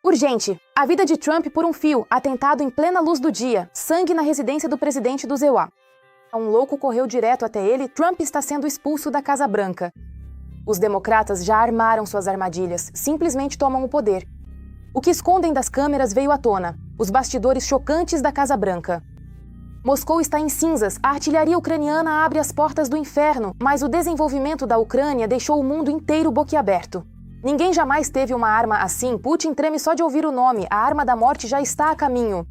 Urgente! A vida de Trump por um fio, atentado em plena luz do dia, sangue na residência do presidente dos EUA. Um louco correu direto até ele, Trump está sendo expulso da Casa Branca. Os democratas já armaram suas armadilhas, simplesmente tomam o poder. O que escondem das câmeras veio à tona, os bastidores chocantes da Casa Branca. Moscou está em cinzas, a artilharia ucraniana abre as portas do inferno, mas o desenvolvimento da Ucrânia deixou o mundo inteiro boquiaberto. Ninguém jamais teve uma arma assim, Putin treme só de ouvir o nome, a arma da morte já está a caminho.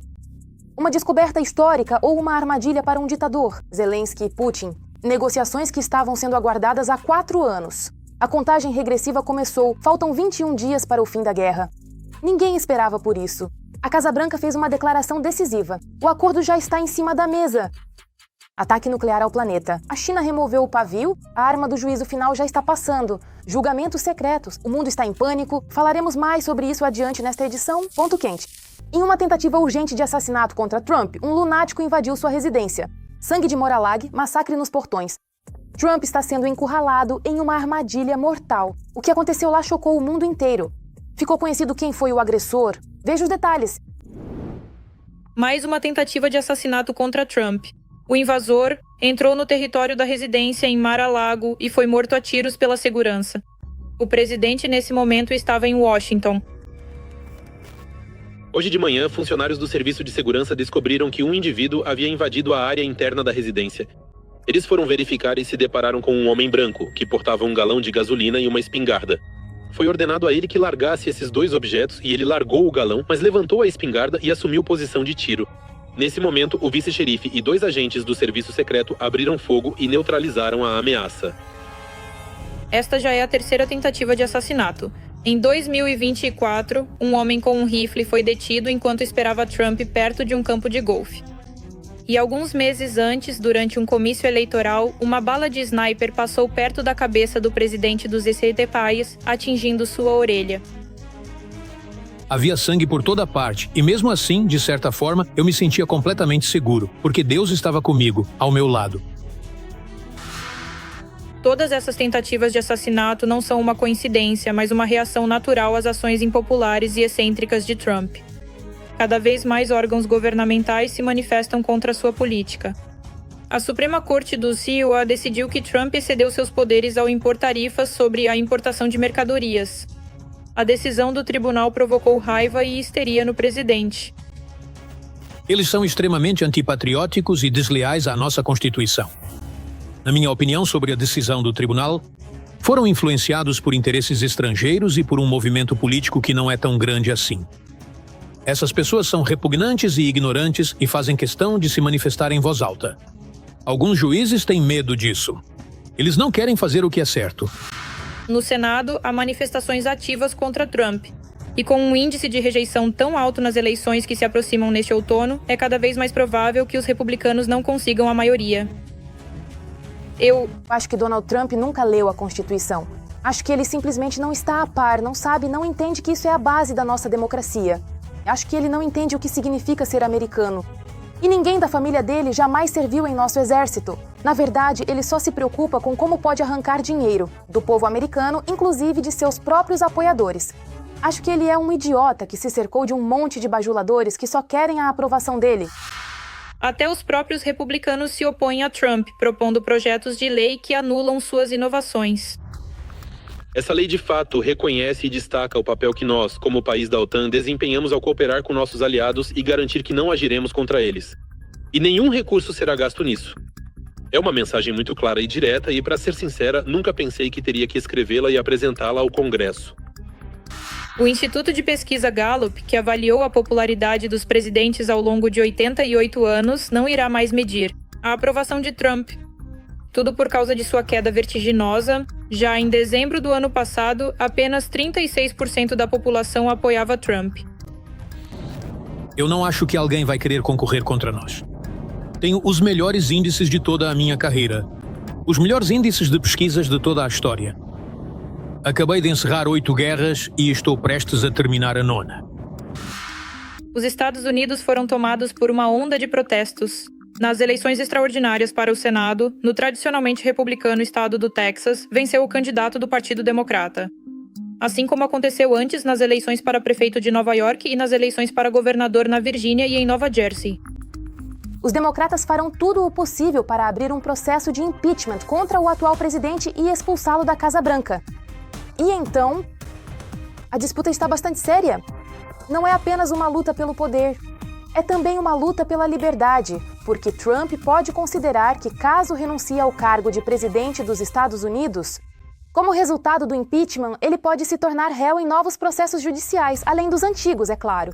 Uma descoberta histórica ou uma armadilha para um ditador, Zelensky e Putin. Negociações que estavam sendo aguardadas há 4 anos. A contagem regressiva começou, faltam 21 dias para o fim da guerra. Ninguém esperava por isso. A Casa Branca fez uma declaração decisiva. O acordo já está em cima da mesa. Ataque nuclear ao planeta. A China removeu o pavio, a arma do juízo final já está passando. Julgamentos secretos. O mundo está em pânico. Falaremos mais sobre isso adiante nesta edição. Ponto quente. Em uma tentativa urgente de assassinato contra Trump, um lunático invadiu sua residência. Sangue de Mar-a-Lago, massacre nos portões. Trump está sendo encurralado em uma armadilha mortal. O que aconteceu lá chocou o mundo inteiro. Ficou conhecido quem foi o agressor? Veja os detalhes. Mais uma tentativa de assassinato contra Trump. O invasor entrou no território da residência em Mar-a-Lago e foi morto a tiros pela segurança. O presidente, nesse momento, estava em Washington. Hoje de manhã, funcionários do Serviço de Segurança descobriram que um indivíduo havia invadido a área interna da residência. Eles foram verificar e se depararam com um homem branco, que portava um galão de gasolina e uma espingarda. Foi ordenado a ele que largasse esses 2 objetos e ele largou o galão, mas levantou a espingarda e assumiu posição de tiro. Nesse momento, o vice-xerife e 2 agentes do serviço secreto abriram fogo e neutralizaram a ameaça. Esta já é a 3ª tentativa de assassinato. Em 2024, um homem com um rifle foi detido enquanto esperava Trump perto de um campo de golfe. E alguns meses antes, durante um comício eleitoral, uma bala de sniper passou perto da cabeça do presidente dos ECTPAIs, atingindo sua orelha. Havia sangue por toda parte, e mesmo assim, de certa forma, eu me sentia completamente seguro, porque Deus estava comigo, ao meu lado. Todas essas tentativas de assassinato não são uma coincidência, mas uma reação natural às ações impopulares e excêntricas de Trump. Cada vez mais órgãos governamentais se manifestam contra sua política. A Suprema Corte dos EUA decidiu que Trump excedeu seus poderes ao impor tarifas sobre a importação de mercadorias. A decisão do tribunal provocou raiva e histeria no presidente. Eles são extremamente antipatrióticos e desleais à nossa Constituição. Na minha opinião sobre a decisão do tribunal, foram influenciados por interesses estrangeiros e por um movimento político que não é tão grande assim. Essas pessoas são repugnantes e ignorantes e fazem questão de se manifestar em voz alta. Alguns juízes têm medo disso. Eles não querem fazer o que é certo. No Senado, há manifestações ativas contra Trump. E com um índice de rejeição tão alto nas eleições que se aproximam neste outono, é cada vez mais provável que os republicanos não consigam a maioria. Eu acho que Donald Trump nunca leu a Constituição. Acho que ele simplesmente não está a par, não sabe, não entende que isso é a base da nossa democracia. Acho que ele não entende o que significa ser americano. E ninguém da família dele jamais serviu em nosso exército. Na verdade, ele só se preocupa com como pode arrancar dinheiro do povo americano, inclusive de seus próprios apoiadores. Acho que ele é um idiota que se cercou de um monte de bajuladores que só querem a aprovação dele. Até os próprios republicanos se opõem a Trump, propondo projetos de lei que anulam suas inovações. Essa lei de fato reconhece e destaca o papel que nós, como país da OTAN, desempenhamos ao cooperar com nossos aliados e garantir que não agiremos contra eles. E nenhum recurso será gasto nisso. É uma mensagem muito clara e direta e, para ser sincera, nunca pensei que teria que escrevê-la e apresentá-la ao Congresso. O Instituto de Pesquisa Gallup, que avaliou a popularidade dos presidentes ao longo de 88 anos, não irá mais medir a aprovação de Trump. Tudo por causa de sua queda vertiginosa. Já em dezembro do ano passado, apenas 36% da população apoiava Trump. Eu não acho que alguém vai querer concorrer contra nós. Tenho os melhores índices de toda a minha carreira. Os melhores índices de pesquisas de toda a história. Acabei de encerrar 8 guerras e estou prestes a terminar a 9ª. Os Estados Unidos foram tomados por uma onda de protestos. Nas eleições extraordinárias para o Senado, no tradicionalmente republicano estado do Texas, venceu o candidato do Partido Democrata. assim como aconteceu antes nas eleições para prefeito de Nova York e nas eleições para governador na Virgínia e em Nova Jersey. Os democratas farão tudo o possível para abrir um processo de impeachment contra o atual presidente e expulsá-lo da Casa Branca. E então, a disputa está bastante séria. Não é apenas uma luta pelo poder, é também uma luta pela liberdade, porque Trump pode considerar que, caso renuncie ao cargo de presidente dos Estados Unidos, como resultado do impeachment, ele pode se tornar réu em novos processos judiciais, além dos antigos, é claro.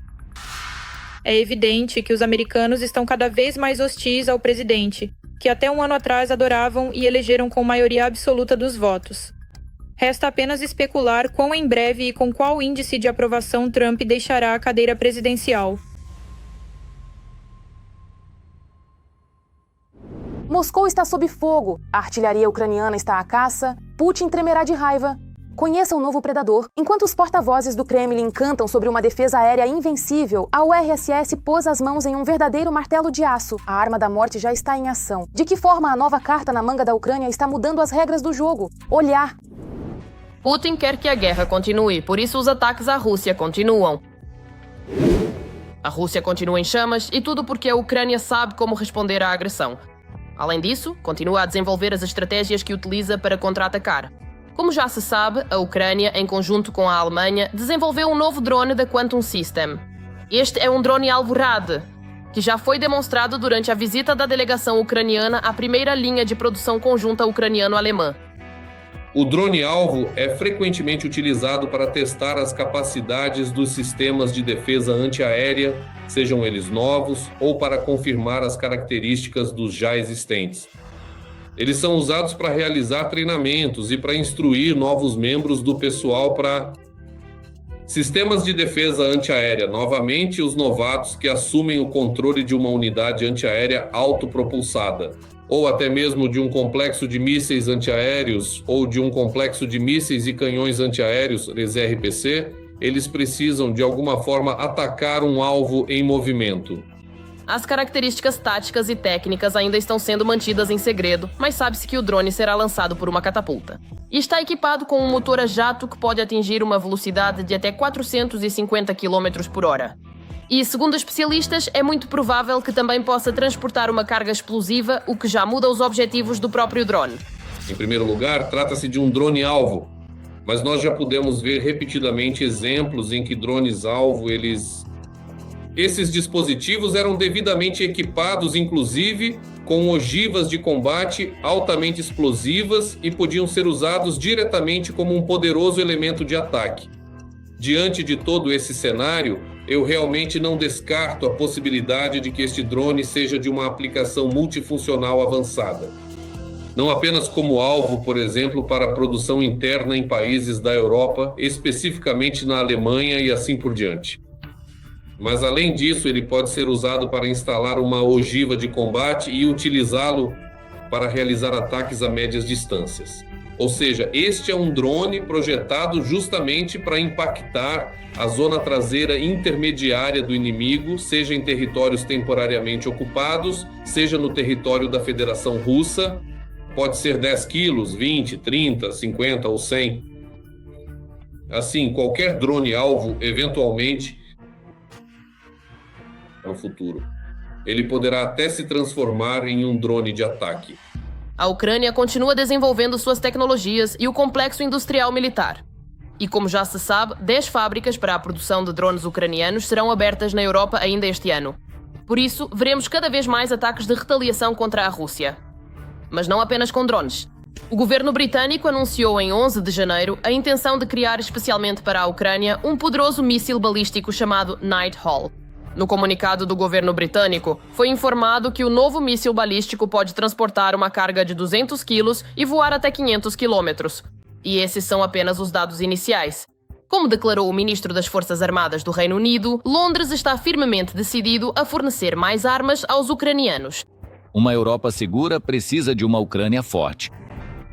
É evidente que os americanos estão cada vez mais hostis ao presidente, que até um ano atrás adoravam e elegeram com maioria absoluta dos votos. Resta apenas especular quão em breve e com qual índice de aprovação Trump deixará a cadeira presidencial. Moscou está sob fogo, a artilharia ucraniana está à caça, Putin tremerá de raiva. Conheça o novo predador. Enquanto os porta-vozes do Kremlin cantam sobre uma defesa aérea invencível, a URSS pôs as mãos em um verdadeiro martelo de aço. A arma da morte já está em ação. De que forma a nova carta na manga da Ucrânia está mudando as regras do jogo? Olhar. Putin quer que a guerra continue, por isso os ataques à Rússia continuam. A Rússia continua em chamas e tudo porque a Ucrânia sabe como responder à agressão. Além disso, continua a desenvolver as estratégias que utiliza para contra-atacar. Como já se sabe, a Ucrânia, em conjunto com a Alemanha, desenvolveu um novo drone da Quantum System. Este é um drone alvo RAD, que já foi demonstrado durante a visita da delegação ucraniana à primeira linha de produção conjunta ucraniano-alemã. O drone-alvo é frequentemente utilizado para testar as capacidades dos sistemas de defesa antiaérea, sejam eles novos, ou para confirmar as características dos já existentes. Eles são usados para realizar treinamentos e para instruir novos membros do pessoal para sistemas de defesa antiaérea, novamente os novatos que assumem o controle de uma unidade antiaérea autopropulsada, ou até mesmo de um complexo de mísseis antiaéreos ou de um complexo de mísseis e canhões antiaéreos, RPC, eles precisam de alguma forma atacar um alvo em movimento. As características táticas e técnicas ainda estão sendo mantidas em segredo, mas sabe-se que o drone será lançado por uma catapulta. E está equipado com um motor a jato que pode atingir uma velocidade de até 450 km por hora. E, segundo especialistas, é muito provável que também possa transportar uma carga explosiva, o que já muda os objetivos do próprio drone. Em primeiro lugar, trata-se de um drone-alvo, mas nós já pudemos ver repetidamente exemplos em que drones-alvo, esses dispositivos eram devidamente equipados, inclusive, com ogivas de combate altamente explosivas e podiam ser usados diretamente como um poderoso elemento de ataque. Diante de todo esse cenário, eu realmente não descarto a possibilidade de que este drone seja de uma aplicação multifuncional avançada. Não apenas como alvo, por exemplo, para a produção interna em países da Europa, especificamente na Alemanha e assim por diante. Mas, além disso, ele pode ser usado para instalar uma ogiva de combate e utilizá-lo para realizar ataques a médias distâncias. Ou seja, este é um drone projetado justamente para impactar a zona traseira intermediária do inimigo, seja em territórios temporariamente ocupados, seja no território da Federação Russa. Pode ser 10 quilos, 20, 30, 50 ou 100. Assim, qualquer drone-alvo, eventualmente, no futuro, ele poderá até se transformar em um drone de ataque. A Ucrânia continua desenvolvendo suas tecnologias e o complexo industrial militar. E como já se sabe, 10 fábricas para a produção de drones ucranianos serão abertas na Europa ainda este ano. Por isso, veremos cada vez mais ataques de retaliação contra a Rússia. Mas não apenas com drones. O governo britânico anunciou em 11 de janeiro a intenção de criar especialmente para a Ucrânia um poderoso míssil balístico chamado Nighthawk. No comunicado do governo britânico, foi informado que o novo míssil balístico pode transportar uma carga de 200 quilos e voar até 500 quilômetros. E esses são apenas os dados iniciais. Como declarou o ministro das Forças Armadas do Reino Unido, Londres está firmemente decidido a fornecer mais armas aos ucranianos. Uma Europa segura precisa de uma Ucrânia forte.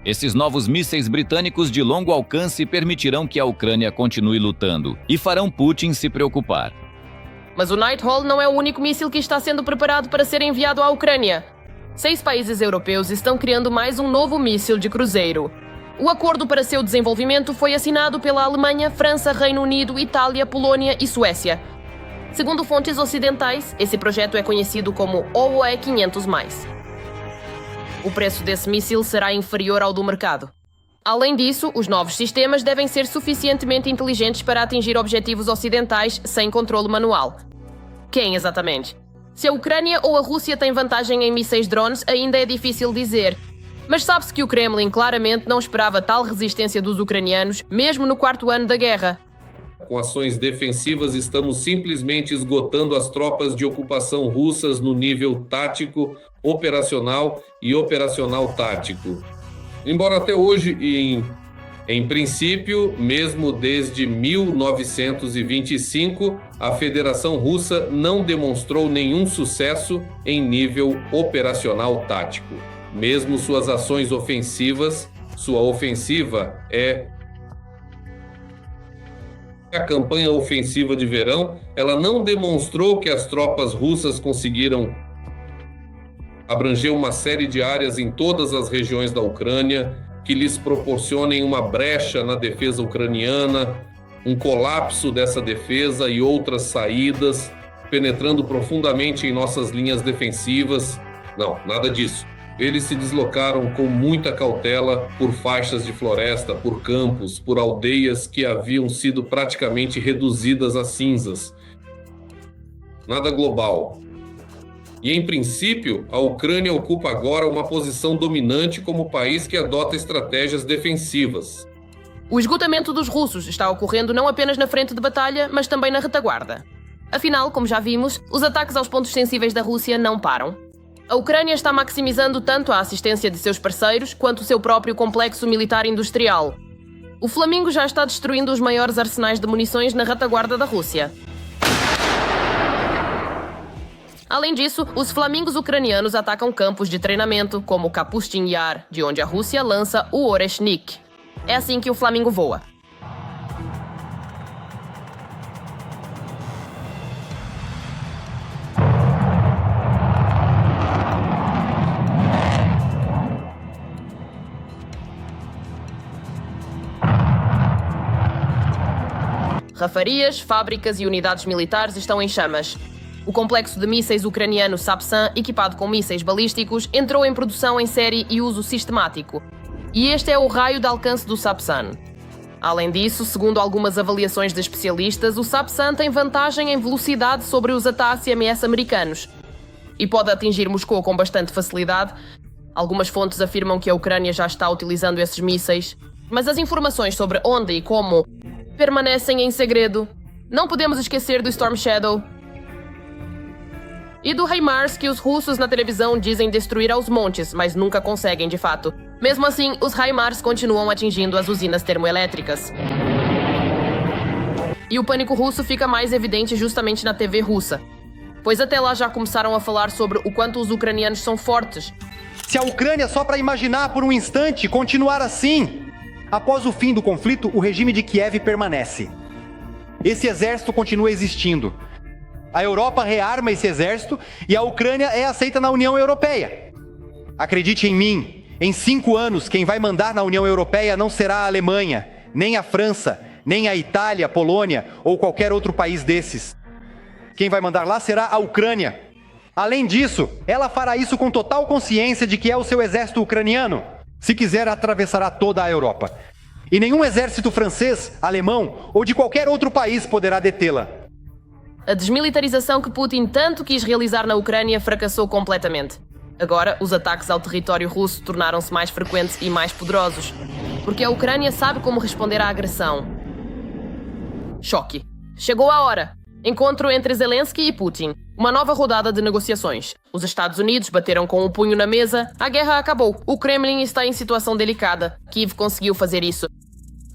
Esses novos mísseis britânicos de longo alcance permitirão que a Ucrânia continue lutando e farão Putin se preocupar. Mas o Nighthawk não é o único míssil que está sendo preparado para ser enviado à Ucrânia. 6 países europeus estão criando mais um novo míssil de cruzeiro. O acordo para seu desenvolvimento foi assinado pela Alemanha, França, Reino Unido, Itália, Polónia e Suécia. Segundo fontes ocidentais, esse projeto é conhecido como OOE 500+. O preço desse míssil será inferior ao do mercado. Além disso, os novos sistemas devem ser suficientemente inteligentes para atingir objetivos ocidentais sem controle manual. Quem exatamente? Se a Ucrânia ou a Rússia têm vantagem em mísseis drones, ainda é difícil dizer. Mas sabe-se que o Kremlin claramente não esperava tal resistência dos ucranianos, mesmo no 4º ano da guerra. Com ações defensivas, estamos simplesmente esgotando as tropas de ocupação russas no nível tático, operacional e operacional tático. Embora até hoje, em princípio, mesmo desde 1925, a Federação Russa não demonstrou nenhum sucesso em nível operacional tático. Mesmo suas ações ofensivas, sua ofensiva é a campanha ofensiva de verão, ela não demonstrou que as tropas russas conseguiram abranger uma série de áreas em todas as regiões da Ucrânia, que lhes proporcionem uma brecha na defesa ucraniana, um colapso dessa defesa e outras saídas, penetrando profundamente em nossas linhas defensivas. Não, nada disso. Eles se deslocaram com muita cautela por faixas de floresta, por campos, por aldeias que haviam sido praticamente reduzidas a cinzas. Nada global. E, em princípio, a Ucrânia ocupa agora uma posição dominante como país que adota estratégias defensivas. O esgotamento dos russos está ocorrendo não apenas na frente de batalha, mas também na retaguarda. Afinal, como já vimos, os ataques aos pontos sensíveis da Rússia não param. A Ucrânia está maximizando tanto a assistência de seus parceiros quanto o seu próprio complexo militar industrial. O Flamingo já está destruindo os maiores arsenais de munições na retaguarda da Rússia. Além disso, os Flamingos ucranianos atacam campos de treinamento, como Kapustin Yar, de onde a Rússia lança o Oreshnik. É assim que o Flamingo voa. Rafarias, fábricas e unidades militares estão em chamas. O complexo de mísseis ucraniano Sapsan, equipado com mísseis balísticos, entrou em produção em série e uso sistemático. E este é o raio de alcance do Sapsan. Além disso, segundo algumas avaliações de especialistas, o Sapsan tem vantagem em velocidade sobre os ATACMS americanos e pode atingir Moscou com bastante facilidade. Algumas fontes afirmam que a Ucrânia já está utilizando esses mísseis, mas as informações sobre onde e como permanecem em segredo. Não podemos esquecer do Storm Shadow e do HIMARS, que os russos na televisão dizem destruir aos montes, mas nunca conseguem de fato. Mesmo assim, os HIMARS continuam atingindo as usinas termoelétricas. E o pânico russo fica mais evidente justamente na TV russa, pois até lá já começaram a falar sobre o quanto os ucranianos são fortes. Se a Ucrânia, só para imaginar por um instante, continuar assim, após o fim do conflito, o regime de Kiev permanece. Esse exército continua existindo. A Europa rearma esse exército e a Ucrânia é aceita na União Europeia. Acredite em mim, em 5 anos, quem vai mandar na União Europeia não será a Alemanha, nem a França, nem a Itália, a Polônia ou qualquer outro país desses. Quem vai mandar lá será a Ucrânia. Além disso, ela fará isso com total consciência de que é o seu exército ucraniano. Se quiser, atravessará toda a Europa. E nenhum exército francês, alemão ou de qualquer outro país poderá detê-la. A desmilitarização que Putin tanto quis realizar na Ucrânia fracassou completamente. Agora, os ataques ao território russo tornaram-se mais frequentes e mais poderosos, porque a Ucrânia sabe como responder à agressão. Choque. Chegou a hora. Encontro entre Zelensky e Putin. Uma nova rodada de negociações. Os Estados Unidos bateram com o punho na mesa. A guerra acabou. O Kremlin está em situação delicada. Kiev conseguiu fazer isso.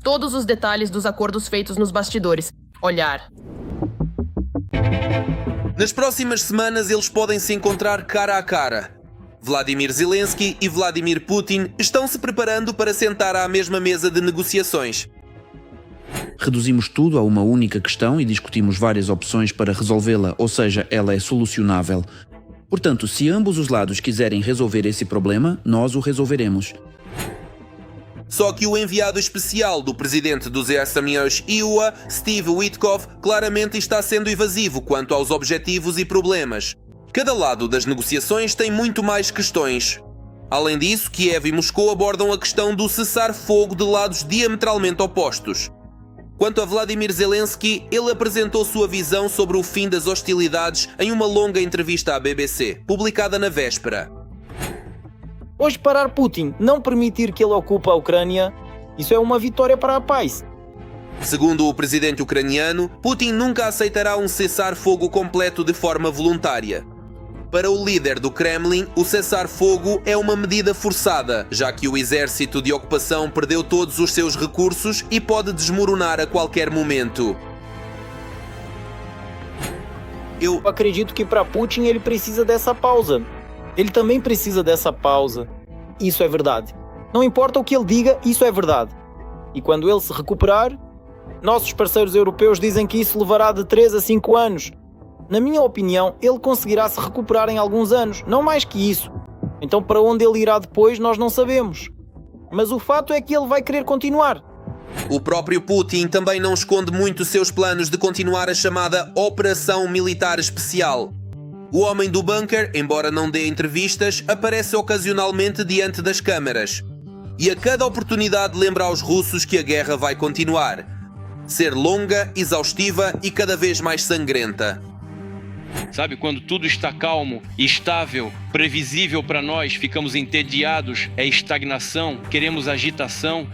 Todos os detalhes dos acordos feitos nos bastidores. Olhar. Nas próximas semanas eles podem se encontrar cara a cara. Vladimir Zelensky e Vladimir Putin estão se preparando para sentar à mesma mesa de negociações. Reduzimos tudo a uma única questão e discutimos várias opções para resolvê-la, ou seja, ela é solucionável. Portanto, se ambos os lados quiserem resolver esse problema, nós o resolveremos. Só que o enviado especial do presidente dos Estados Unidos, Steve Witkoff, claramente está sendo evasivo quanto aos objetivos e problemas. Cada lado das negociações tem muito mais questões. Além disso, Kiev e Moscou abordam a questão do cessar-fogo de lados diametralmente opostos. Quanto a Vladimir Zelensky, ele apresentou sua visão sobre o fim das hostilidades em uma longa entrevista à BBC, publicada na véspera. Hoje parar Putin, não permitir que ele ocupe a Ucrânia, isso é uma vitória para a paz. Segundo o presidente ucraniano, Putin nunca aceitará um cessar-fogo completo de forma voluntária. Para o líder do Kremlin, o cessar-fogo é uma medida forçada, já que o exército de ocupação perdeu todos os seus recursos e pode desmoronar a qualquer momento. Eu acredito que para Putin ele precisa dessa pausa. Ele também precisa dessa pausa. Isso é verdade. Não importa o que ele diga, isso é verdade. E quando ele se recuperar, nossos parceiros europeus dizem que isso levará de 3 a 5 anos. Na minha opinião, ele conseguirá se recuperar em alguns anos, não mais que isso. Então para onde ele irá depois, nós não sabemos. Mas o fato é que ele vai querer continuar. O próprio Putin também não esconde muito seus planos de continuar a chamada Operação Militar Especial. O homem do bunker, embora não dê entrevistas, aparece ocasionalmente diante das câmaras. E a cada oportunidade lembra aos russos que a guerra vai continuar. Ser longa, exaustiva e cada vez mais sangrenta. Sabe, quando tudo está calmo, estável, previsível para nós, ficamos entediados, é estagnação, queremos agitação.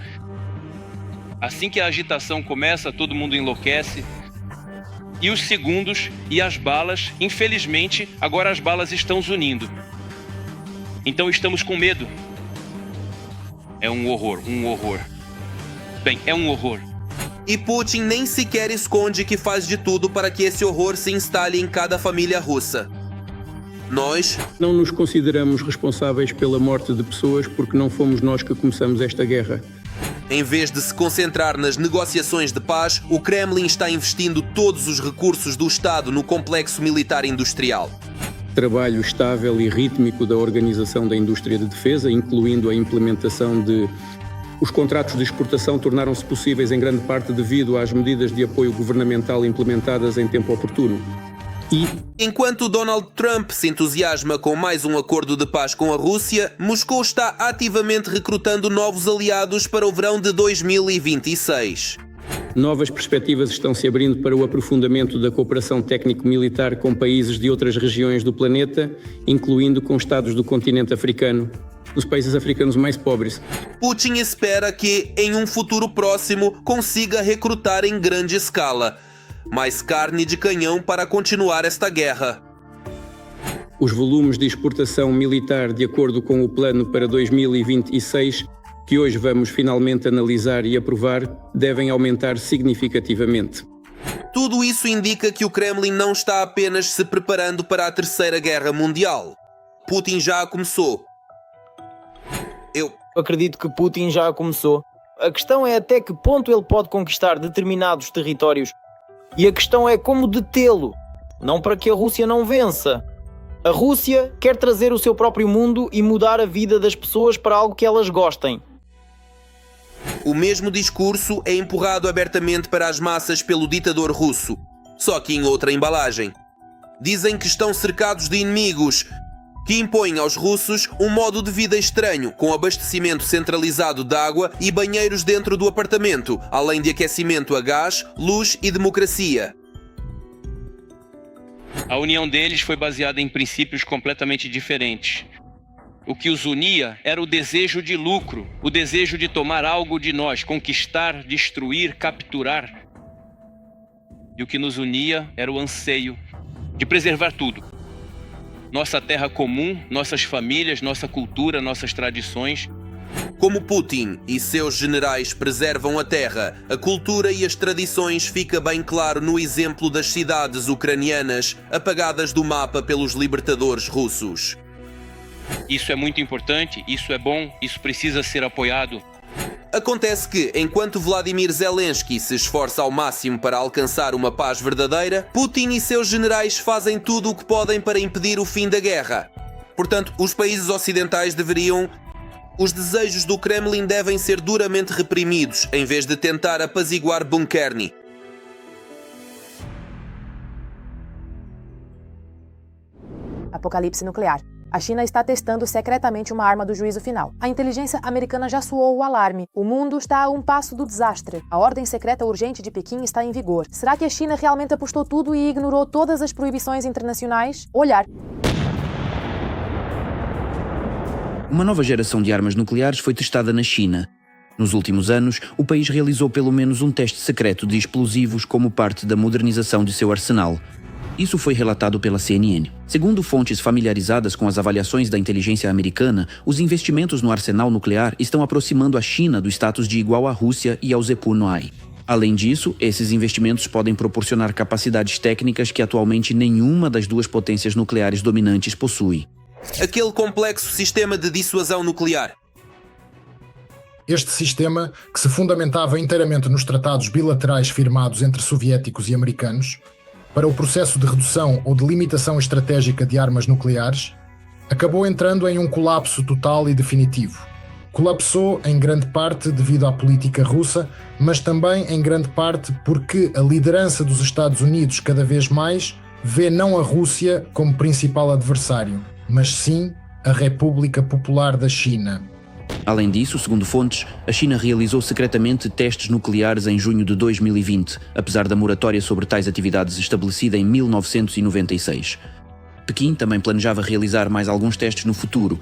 Assim que a agitação começa, todo mundo enlouquece. E os segundos e as balas, infelizmente, agora as balas estão zunindo. Então estamos com medo. É um horror, um horror. Bem, é um horror. E Putin nem sequer esconde que faz de tudo para que esse horror se instale em cada família russa. Nós não nos consideramos responsáveis pela morte de pessoas porque não fomos nós que começamos esta guerra. Em vez de se concentrar nas negociações de paz, o Kremlin está investindo todos os recursos do Estado no complexo militar industrial. Trabalho estável e rítmico da organização da indústria de defesa, incluindo a implementação de... Os contratos de exportação tornaram-se possíveis em grande parte devido às medidas de apoio governamental implementadas em tempo oportuno. Enquanto Donald Trump se entusiasma com mais um acordo de paz com a Rússia, Moscou está ativamente recrutando novos aliados para o verão de 2026. Novas perspectivas estão se abrindo para o aprofundamento da cooperação técnico-militar com países de outras regiões do planeta, incluindo com estados do continente africano, dos países africanos mais pobres. Putin espera que, em um futuro próximo, consiga recrutar em grande escala. Mais carne de canhão para continuar esta guerra. Os volumes de exportação militar, de acordo com o plano para 2026, que hoje vamos finalmente analisar e aprovar, devem aumentar significativamente. Tudo isso indica que o Kremlin não está apenas se preparando para a Terceira Guerra Mundial. Putin já a começou. Eu acredito que Putin já a começou. A questão é até que ponto ele pode conquistar determinados territórios. E a questão é como detê-lo, não para que a Rússia não vença. A Rússia quer trazer o seu próprio mundo e mudar a vida das pessoas para algo que elas gostem. O mesmo discurso é empurrado abertamente para as massas pelo ditador russo, só que em outra embalagem. Dizem que estão cercados de inimigos, que impõem aos russos um modo de vida estranho, com abastecimento centralizado de água e banheiros dentro do apartamento, além de aquecimento a gás, luz e democracia. A união deles foi baseada em princípios completamente diferentes. O que os unia era o desejo de lucro, o desejo de tomar algo de nós, conquistar, destruir, capturar. E o que nos unia era o anseio de preservar tudo. Nossa terra comum, nossas famílias, nossa cultura, nossas tradições. Como Putin e seus generais preservam a terra, a cultura e as tradições fica bem claro no exemplo das cidades ucranianas apagadas do mapa pelos libertadores russos. Isso é muito importante, isso é bom, isso precisa ser apoiado. Acontece que, enquanto Vladimir Zelensky se esforça ao máximo para alcançar uma paz verdadeira, Putin e seus generais fazem tudo o que podem para impedir o fim da guerra. Portanto, os países ocidentais deveriam Os desejos do Kremlin devem ser duramente reprimidos, em vez de tentar apaziguar Bunkerny. Apocalipse nuclear. A China está testando secretamente uma arma do juízo final. A inteligência americana já soou o alarme. O mundo está a um passo do desastre. A ordem secreta urgente de Pequim está em vigor. Será que a China realmente apostou tudo e ignorou todas as proibições internacionais? Olhar. Uma nova geração de armas nucleares foi testada na China. Nos últimos anos, o país realizou pelo menos um teste secreto de explosivos como parte da modernização de seu arsenal. Isso foi relatado pela CNN. Segundo fontes familiarizadas com as avaliações da inteligência americana, os investimentos no arsenal nuclear estão aproximando a China do status de igual à Rússia e ao Zepunoi. Além disso, esses investimentos podem proporcionar capacidades técnicas que atualmente nenhuma das duas potências nucleares dominantes possui. Aquele complexo sistema de dissuasão nuclear. Este sistema, que se fundamentava inteiramente nos tratados bilaterais firmados entre soviéticos e americanos, para o processo de redução ou de limitação estratégica de armas nucleares, acabou entrando em um colapso total e definitivo. Colapsou em grande parte devido à política russa, mas também em grande parte porque a liderança dos Estados Unidos cada vez mais vê não a Rússia como principal adversário, mas sim a República Popular da China. Além disso, segundo fontes, a China realizou secretamente testes nucleares em junho de 2020, apesar da moratória sobre tais atividades estabelecida em 1996. Pequim também planejava realizar mais alguns testes no futuro.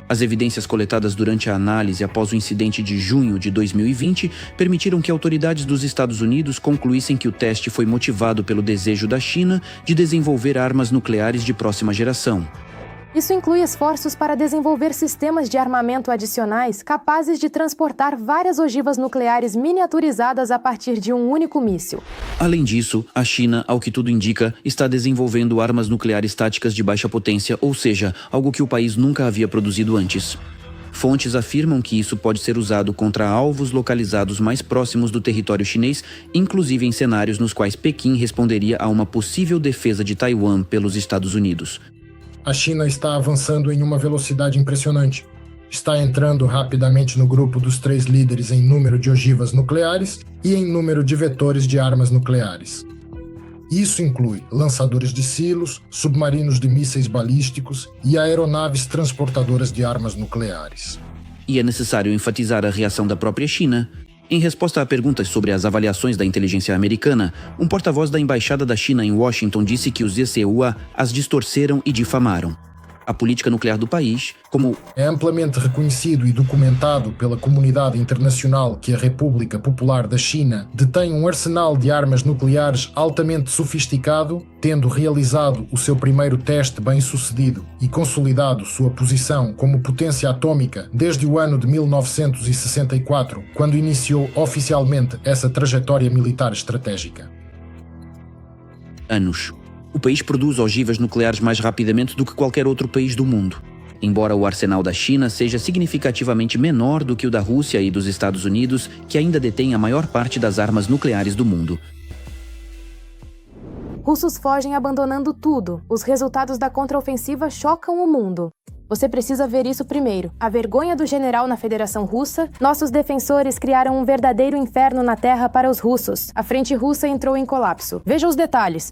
As evidências coletadas durante a análise após o incidente de junho de 2020 permitiram que autoridades dos Estados Unidos concluíssem que o teste foi motivado pelo desejo da China de desenvolver armas nucleares de próxima geração. Isso inclui esforços para desenvolver sistemas de armamento adicionais capazes de transportar várias ogivas nucleares miniaturizadas a partir de um único míssil. Além disso, a China, ao que tudo indica, está desenvolvendo armas nucleares táticas de baixa potência, ou seja, algo que o país nunca havia produzido antes. Fontes afirmam que isso pode ser usado contra alvos localizados mais próximos do território chinês, inclusive em cenários nos quais Pequim responderia a uma possível defesa de Taiwan pelos Estados Unidos. A China está avançando em uma velocidade impressionante. Está entrando rapidamente no grupo dos 3 líderes em número de ogivas nucleares e em número de vetores de armas nucleares. Isso inclui lançadores de silos, submarinos de mísseis balísticos e aeronaves transportadoras de armas nucleares. E é necessário enfatizar a reação da própria China. Em resposta a perguntas sobre as avaliações da inteligência americana, um porta-voz da Embaixada da China em Washington disse que os ZCUA as distorceram e difamaram. A política nuclear do país, como é amplamente reconhecido e documentado pela comunidade internacional que a República Popular da China detém um arsenal de armas nucleares altamente sofisticado, tendo realizado o seu primeiro teste bem-sucedido e consolidado sua posição como potência atômica desde o ano de 1964, quando iniciou oficialmente essa trajetória militar estratégica. Anos. O país produz ogivas nucleares mais rapidamente do que qualquer outro país do mundo. Embora o arsenal da China seja significativamente menor do que o da Rússia e dos Estados Unidos, que ainda detêm a maior parte das armas nucleares do mundo. Russos fogem abandonando tudo. Os resultados da contraofensiva chocam o mundo. Você precisa ver isso primeiro. A vergonha do general na Federação Russa. Nossos defensores criaram um verdadeiro inferno na terra para os russos. A frente russa entrou em colapso. Veja os detalhes.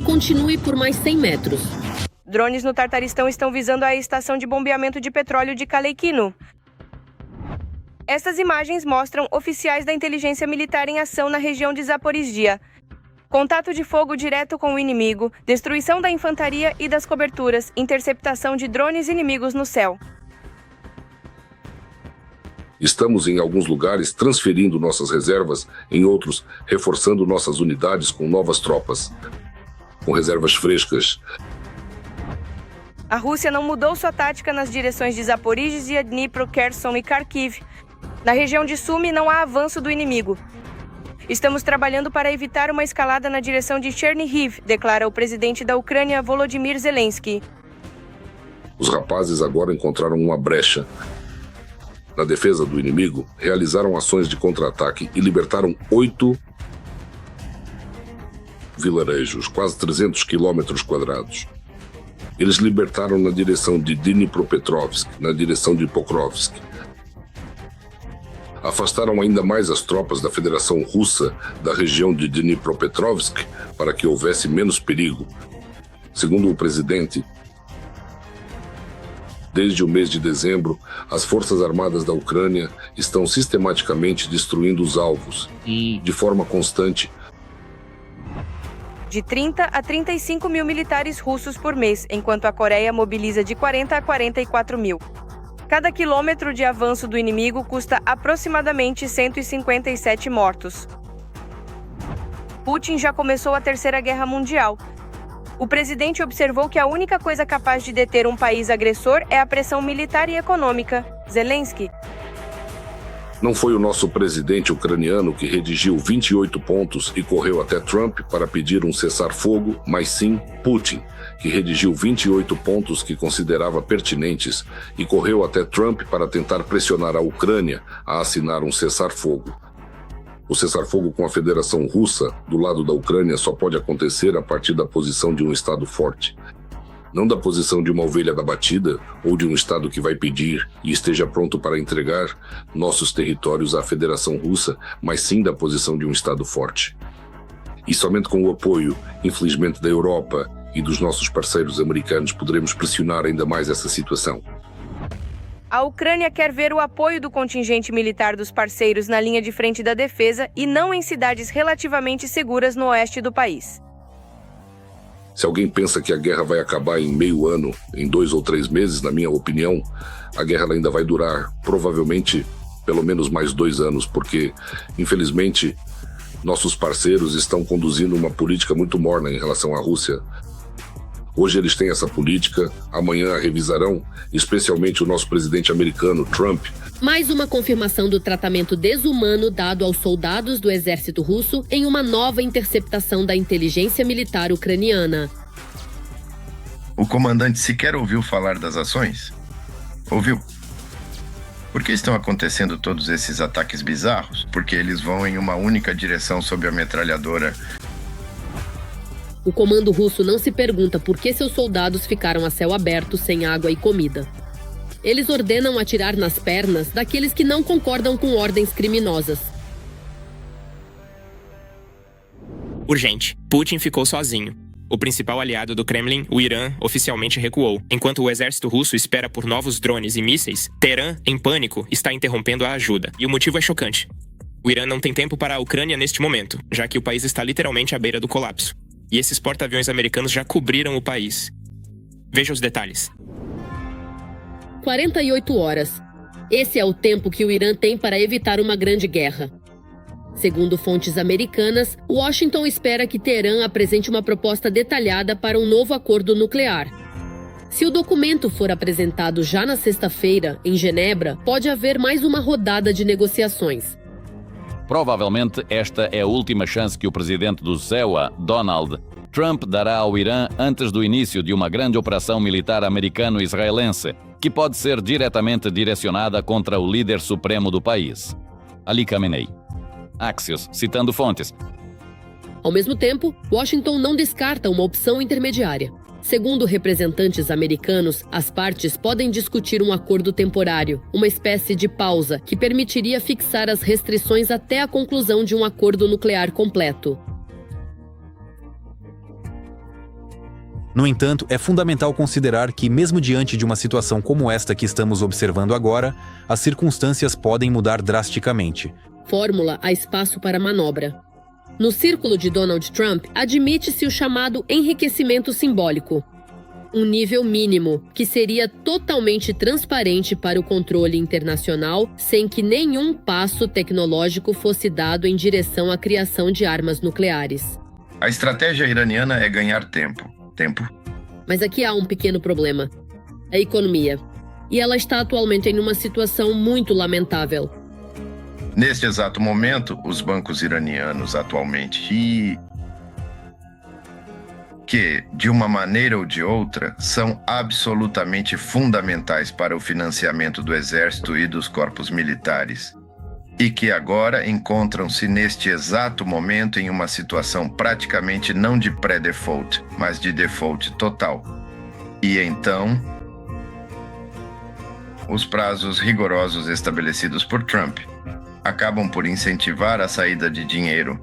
Continue por mais 100 metros. Drones no Tartaristão estão visando a estação de bombeamento de petróleo de Kaleikino. Estas imagens mostram oficiais da inteligência militar em ação na região de Zaporizhia. Contato de fogo direto com o inimigo, destruição da infantaria e das coberturas, interceptação de drones inimigos no céu. Estamos em alguns lugares transferindo nossas reservas, em outros reforçando nossas unidades com novas tropas, com reservas frescas. A Rússia não mudou sua tática nas direções de Zaporizhia, Dnipro, Kherson e Kharkiv. Na região de Sumy não há avanço do inimigo. Estamos trabalhando para evitar uma escalada na direção de Chernihiv, declara o presidente da Ucrânia, Volodymyr Zelensky. Os rapazes agora encontraram uma brecha na defesa do inimigo, realizaram ações de contra-ataque e libertaram 8 vilarejos, quase 300 quilômetros quadrados. Eles libertaram na direção de Dnipropetrovsk, na direção de Pokrovsk. Afastaram ainda mais as tropas da Federação Russa da região de Dnipropetrovsk para que houvesse menos perigo. Segundo o presidente, desde o mês de dezembro, as Forças Armadas da Ucrânia estão sistematicamente destruindo os alvos e, de forma constante, de 30 a 35 mil militares russos por mês, enquanto a Coreia mobiliza de 40 a 44 mil. Cada quilômetro de avanço do inimigo custa aproximadamente 157 mortos. Putin já começou a Terceira Guerra Mundial. O presidente observou que a única coisa capaz de deter um país agressor é a pressão militar e econômica. Zelensky. Não foi o nosso presidente ucraniano que redigiu 28 pontos e correu até Trump para pedir um cessar-fogo, mas sim Putin, que redigiu 28 pontos que considerava pertinentes e correu até Trump para tentar pressionar a Ucrânia a assinar um cessar-fogo. O cessar-fogo com a Federação Russa do lado da Ucrânia só pode acontecer a partir da posição de um Estado forte. Não da posição de uma ovelha da batida ou de um Estado que vai pedir e esteja pronto para entregar nossos territórios à Federação Russa, mas sim da posição de um Estado forte. E somente com o apoio, infelizmente, da Europa e dos nossos parceiros americanos poderemos pressionar ainda mais essa situação. A Ucrânia quer ver o apoio do contingente militar dos parceiros na linha de frente da defesa e não em cidades relativamente seguras no oeste do país. Se alguém pensa que a guerra vai acabar em meio ano, em 2 ou 3 meses, na minha opinião, a guerra ainda vai durar, provavelmente, pelo menos mais 2 anos, porque, infelizmente, nossos parceiros estão conduzindo uma política muito morna em relação à Rússia. Hoje eles têm essa política, amanhã a revisarão, especialmente o nosso presidente americano, Trump. Mais uma confirmação do tratamento desumano dado aos soldados do exército russo em uma nova interceptação da inteligência militar ucraniana. O comandante sequer ouviu falar das ações? Ouviu? Por que estão acontecendo todos esses ataques bizarros? Porque eles vão em uma única direção sob a metralhadora. O comando russo não se pergunta por que seus soldados ficaram a céu aberto sem água e comida. Eles ordenam atirar nas pernas daqueles que não concordam com ordens criminosas. Urgente. Putin ficou sozinho. O principal aliado do Kremlin, o Irã, oficialmente recuou. Enquanto o exército russo espera por novos drones e mísseis, Teherã, em pânico, está interrompendo a ajuda. E o motivo é chocante. O Irã não tem tempo para a Ucrânia neste momento, já que o país está literalmente à beira do colapso. E esses porta-aviões americanos já cobriram o país. Veja os detalhes. 48 horas. Esse é o tempo que o Irã tem para evitar uma grande guerra. Segundo fontes americanas, Washington espera que Teherã apresente uma proposta detalhada para um novo acordo nuclear. Se o documento for apresentado já na sexta-feira, em Genebra, pode haver mais uma rodada de negociações. Provavelmente esta é a última chance que o presidente do CEUA, Donald Trump, dará ao Irã antes do início de uma grande operação militar americano-israelense, que pode ser diretamente direcionada contra o líder supremo do país, Ali Khamenei. Axios, citando fontes. Ao mesmo tempo, Washington não descarta uma opção intermediária. Segundo representantes americanos, as partes podem discutir um acordo temporário, uma espécie de pausa que permitiria fixar as restrições até a conclusão de um acordo nuclear completo. No entanto, é fundamental considerar que, mesmo diante de uma situação como esta que estamos observando agora, as circunstâncias podem mudar drasticamente. Fórmula há espaço para manobra. No círculo de Donald Trump, admite-se o chamado enriquecimento simbólico. Um nível mínimo, que seria totalmente transparente para o controle internacional, sem que nenhum passo tecnológico fosse dado em direção à criação de armas nucleares. A estratégia iraniana é ganhar tempo. Mas aqui há um pequeno problema. A economia. E ela está atualmente em uma situação muito lamentável. Neste exato momento, os bancos iranianos atualmente que, de uma maneira ou de outra, são absolutamente fundamentais para o financiamento do exército e dos corpos militares, e que agora encontram-se neste exato momento em uma situação praticamente não de pré-default, mas de default total. E então, os prazos rigorosos estabelecidos por Trump acabam por incentivar a saída de dinheiro.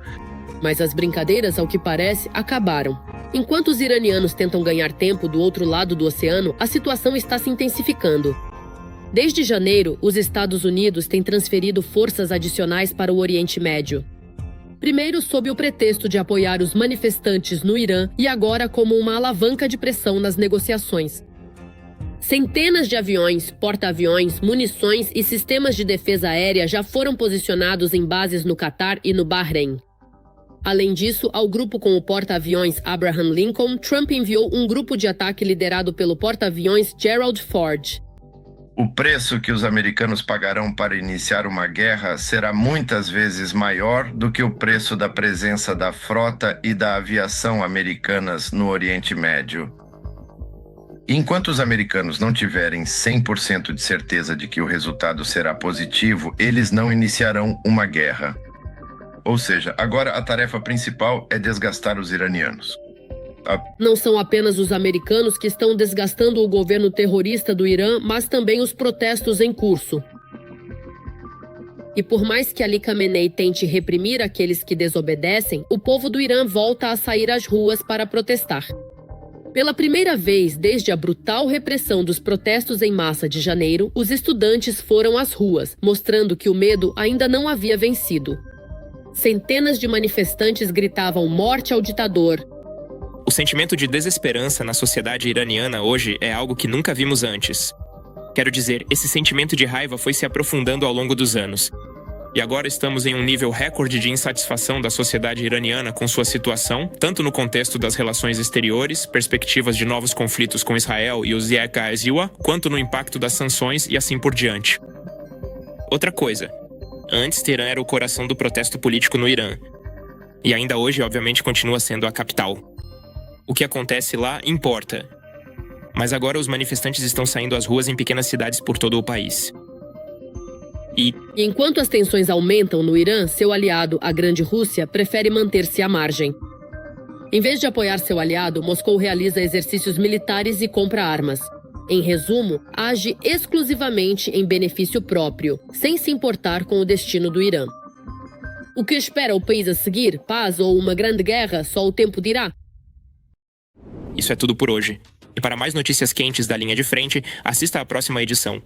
Mas as brincadeiras, ao que parece, acabaram. Enquanto os iranianos tentam ganhar tempo do outro lado do oceano, a situação está se intensificando. Desde janeiro, os Estados Unidos têm transferido forças adicionais para o Oriente Médio. Primeiro sob o pretexto de apoiar os manifestantes no Irã e agora como uma alavanca de pressão nas negociações. Centenas de aviões, porta-aviões, munições e sistemas de defesa aérea já foram posicionados em bases no Catar e no Bahrein. Além disso, ao grupo com o porta-aviões Abraham Lincoln, Trump enviou um grupo de ataque liderado pelo porta-aviões Gerald Ford. O preço que os americanos pagarão para iniciar uma guerra será muitas vezes maior do que o preço da presença da frota e da aviação americanas no Oriente Médio. Enquanto os americanos não tiverem 100% de certeza de que o resultado será positivo, eles não iniciarão uma guerra. Ou seja, agora a tarefa principal é desgastar os iranianos. Não são apenas os americanos que estão desgastando o governo terrorista do Irã, mas também os protestos em curso. E por mais que Ali Khamenei tente reprimir aqueles que desobedecem, o povo do Irã volta a sair às ruas para protestar. Pela primeira vez desde a brutal repressão dos protestos em massa de janeiro, os estudantes foram às ruas, mostrando que o medo ainda não havia vencido. Centenas de manifestantes gritavam morte ao ditador. O sentimento de desesperança na sociedade iraniana hoje é algo que nunca vimos antes. Quero dizer, esse sentimento de raiva foi se aprofundando ao longo dos anos. E agora estamos em um nível recorde de insatisfação da sociedade iraniana com sua situação, tanto no contexto das relações exteriores, perspectivas de novos conflitos com Israel e os Yeka-Eziwa, quanto no impacto das sanções e assim por diante. Outra coisa. Antes, Teherã era o coração do protesto político no Irã. E ainda hoje, obviamente, continua sendo a capital. O que acontece lá importa. Mas agora os manifestantes estão saindo às ruas em pequenas cidades por todo o país. E enquanto as tensões aumentam no Irã, seu aliado, a Grande Rússia, prefere manter-se à margem. Em vez de apoiar seu aliado, Moscou realiza exercícios militares e compra armas. Em resumo, age exclusivamente em benefício próprio, sem se importar com o destino do Irã. O que espera o país a seguir? Paz ou uma grande guerra? Só o tempo dirá. Isso é tudo por hoje. E para mais notícias quentes da linha de frente, assista à próxima edição.